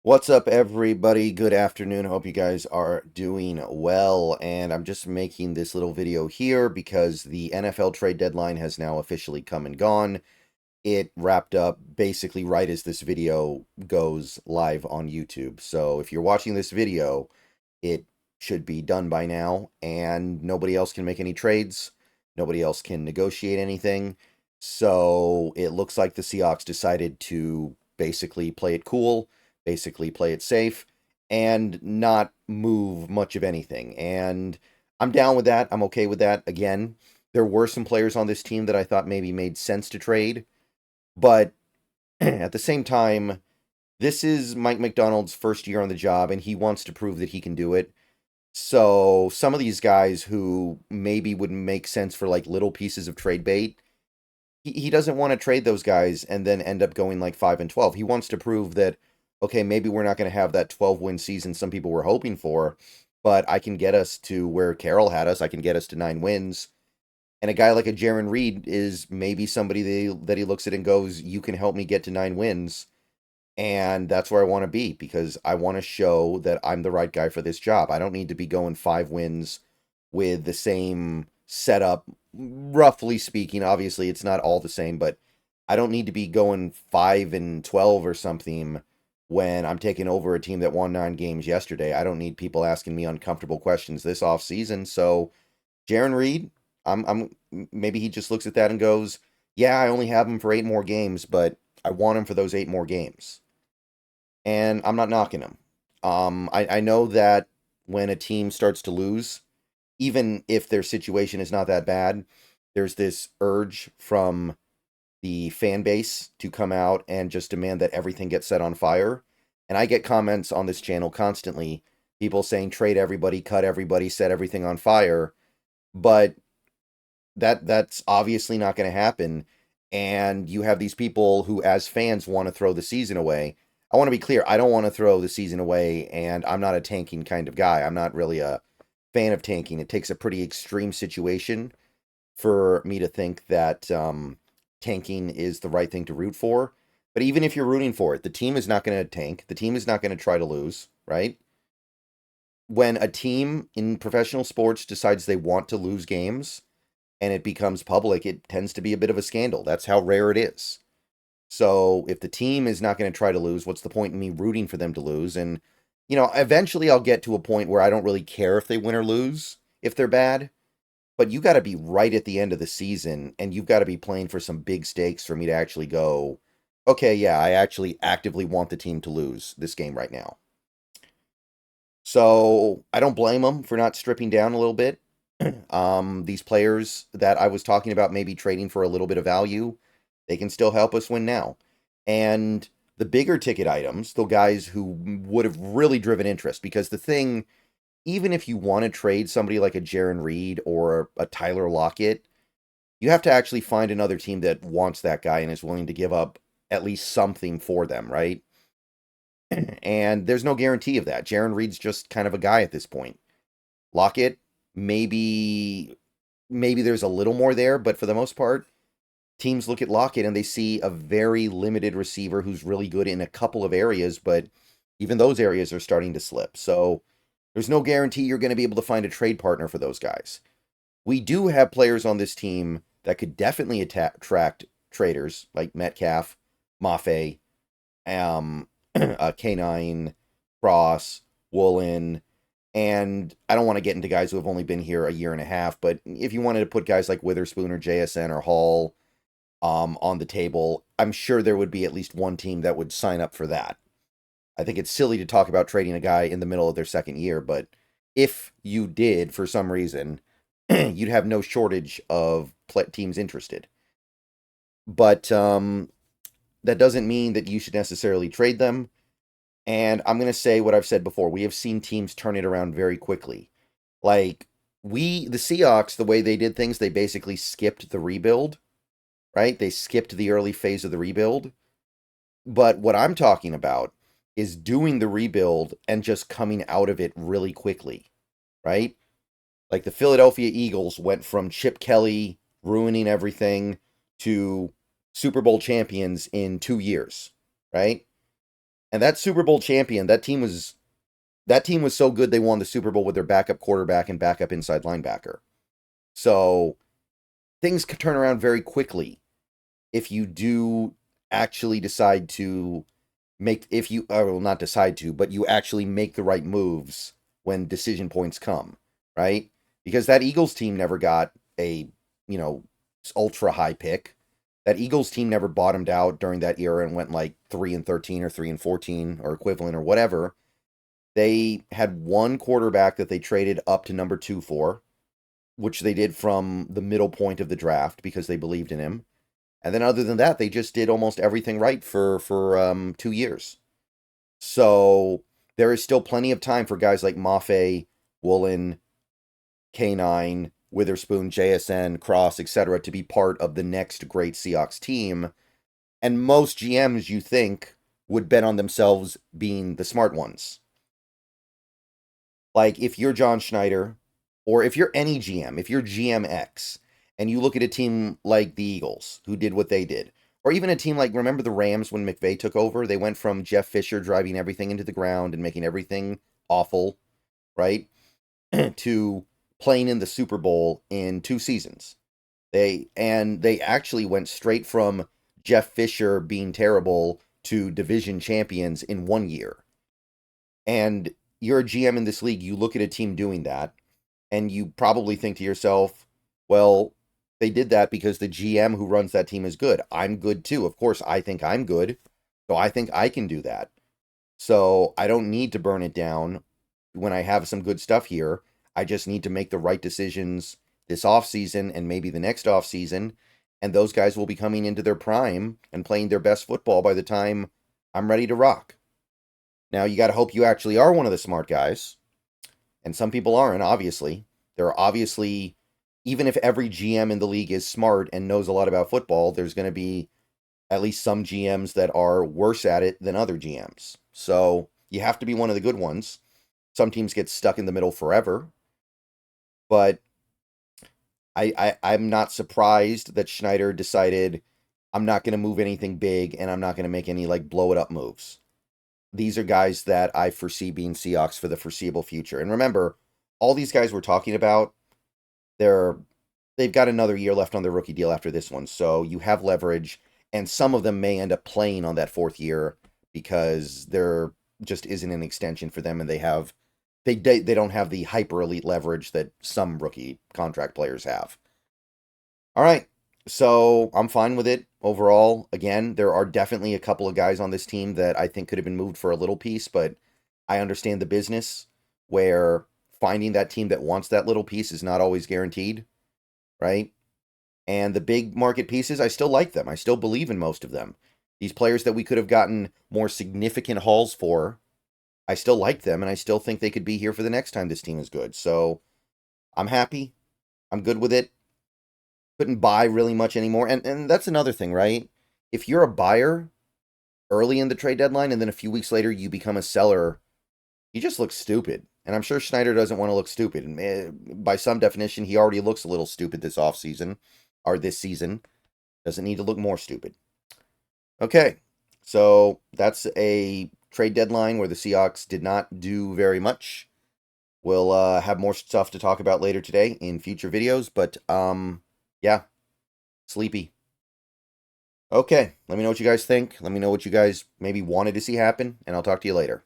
What's up, everybody? Good afternoon. Hope you guys are doing well. And I'm just making this little video here because the NFL trade deadline has now officially come and gone. It wrapped up basically right as this video goes live on YouTube. So if you're watching this video, it should be done by now, and nobody else can make any trades. Nobody else can negotiate anything. So it looks like the Seahawks decided to basically play it cool, basically play it safe, and not move much of anything. And I'm down with that. I'm okay with that. Again, there were some players on this team that I thought maybe made sense to trade, but at the same time, this is Mike McDonald's first year on the job, and he wants to prove that he can do it. So some of these guys who maybe would make sense for like little pieces of trade bait, he doesn't want to trade those guys and then end up going like 5-12. He wants to prove that, okay, maybe we're not going to have that 12-win season some people were hoping for, but I can get us to where Carroll had us. I can get us to 9 wins. And a guy like a Jaron Reed is maybe somebody that he looks at and goes, you can help me get to 9 wins. And that's where I want to be because I want to show that I'm the right guy for this job. I don't need to be going 5 wins with the same setup, roughly speaking. Obviously, it's not all the same, but I don't need to be going 5-12 or something when I'm taking over a team that won 9 games yesterday. I don't need people asking me uncomfortable questions this off season. So, Jaron Reed, I'm maybe he just looks at that and goes, "Yeah, I only have him for 8 more games, but I want him for those 8 more games." And I'm not knocking him. I know that when a team starts to lose, even if their situation is not that bad, there's this urge from the fan base to come out and just demand that everything gets set on fire. And I get comments on this channel constantly, people saying trade everybody, cut everybody, set everything on fire. But that's obviously not going to happen. And you have these people who, as fans, want to throw the season away. I want to be clear. I don't want to throw the season away, and I'm not a tanking kind of guy. I'm not really a fan of tanking. It takes a pretty extreme situation for me to think that tanking is the right thing to root for. But even if you're rooting for it, the team is not going to tank. The team is not going to try to lose, right? When a team in professional sports decides they want to lose games, and it becomes public, it tends to be a bit of a scandal. That's how rare it is. So if the team is not going to try to lose, what's the point in me rooting for them to lose? And, eventually I'll get to a point where I don't really care if they win or lose, if they're bad. But you got to be right at the end of the season, and you've got to be playing for some big stakes for me to actually go, okay, yeah, I actually actively want the team to lose this game right now. So I don't blame them for not stripping down a little bit. These players that I was talking about maybe trading for a little bit of value, they can still help us win now. And the bigger ticket items, the guys who would have really driven interest, because the thing, even if you want to trade somebody like a Jaron Reed or a Tyler Lockett, you have to actually find another team that wants that guy and is willing to give up at least something for them, right? And there's no guarantee of that. Jaron Reed's just kind of a guy at this point. Lockett, maybe there's a little more there, but for the most part, teams look at Lockett and they see a very limited receiver who's really good in a couple of areas, but even those areas are starting to slip. So there's no guarantee you're going to be able to find a trade partner for those guys. We do have players on this team that could definitely attract traders like Metcalf, Mafe, K9, Cross, Woolen, and I don't want to get into guys who have only been here a year and a half, but if you wanted to put guys like Witherspoon or JSN or Hall on the table, I'm sure there would be at least one team that would sign up for that. I think it's silly to talk about trading a guy in the middle of their second year, but if you did for some reason, you'd have no shortage of teams interested. But that doesn't mean that you should necessarily trade them. And I'm going to say what I've said before. We have seen teams turn it around very quickly. Like, the Seahawks, the way they did things, they basically skipped the rebuild, right? They skipped the early phase of the rebuild. But what I'm talking about is doing the rebuild and just coming out of it really quickly, right? Like the Philadelphia Eagles went from Chip Kelly ruining everything to Super Bowl champions in 2 years, right? And that Super Bowl champion, that team was so good they won the Super Bowl with their backup quarterback and backup inside linebacker. So things could turn around very quickly if you do actually decide to if you, well, not decide to, but you actually make the right moves when decision points come, right? Because that Eagles team never got a, you know, ultra high pick. That Eagles team never bottomed out during that era and went like 3-13 or 3-14 or equivalent or whatever. They had one quarterback that they traded up to number 2 for, which they did from the middle point of the draft because they believed in him. And then other than that, they just did almost everything right for 2 years. So there is still plenty of time for guys like Maffei, Woolen, K9, Witherspoon, JSN, Cross, etc. to be part of the next great Seahawks team. And most GMs, you think, would bet on themselves being the smart ones. Like if you're John Schneider, or if you're any GM, if you're GMX, and you look at a team like the Eagles, who did what they did, or even a team like, remember the Rams when McVay took over? They went from Jeff Fisher driving everything into the ground and making everything awful, right? to playing in the Super Bowl in 2 seasons. They actually went straight from Jeff Fisher being terrible to division champions in 1 year. And you're a GM in this league, you look at a team doing that, and you probably think to yourself, well, they did that because the GM who runs that team is good. I'm good too. Of course, I think I'm good. So I think I can do that. So I don't need to burn it down when I have some good stuff here. I just need to make the right decisions this offseason and maybe the next offseason. And those guys will be coming into their prime and playing their best football by the time I'm ready to rock. Now, you got to hope you actually are one of the smart guys. And some people aren't, obviously. There are obviously, even if every GM in the league is smart and knows a lot about football, there's going to be at least some GMs that are worse at it than other GMs. So you have to be one of the good ones. Some teams get stuck in the middle forever. But I'm not surprised that Schneider decided I'm not going to move anything big and I'm not going to make any like blow it up moves. These are guys that I foresee being Seahawks for the foreseeable future. And remember, all these guys we're talking about, they've got another year left on their rookie deal after this one. So you have leverage, and some of them may end up playing on that 4th year because there just isn't an extension for them, and they don't have the hyper elite leverage that some rookie contract players have. All right. So I'm fine with it overall. Again, there are definitely a couple of guys on this team that I think could have been moved for a little piece, but I understand the business where finding that team that wants that little piece is not always guaranteed, right? And the big market pieces, I still like them. I still believe in most of them. These players that we could have gotten more significant hauls for, I still like them, and I still think they could be here for the next time this team is good. So I'm happy. I'm good with it. Couldn't buy really much anymore. And that's another thing, right? If you're a buyer early in the trade deadline and then a few weeks later you become a seller, you just look stupid. And I'm sure Schneider doesn't want to look stupid. And by some definition, he already looks a little stupid this offseason, or this season. Doesn't need to look more stupid. Okay, so that's a trade deadline where the Seahawks did not do very much. We'll have more stuff to talk about later today in future videos, but yeah, sleepy. Okay, let me know what you guys think. Let me know what you guys maybe wanted to see happen, and I'll talk to you later.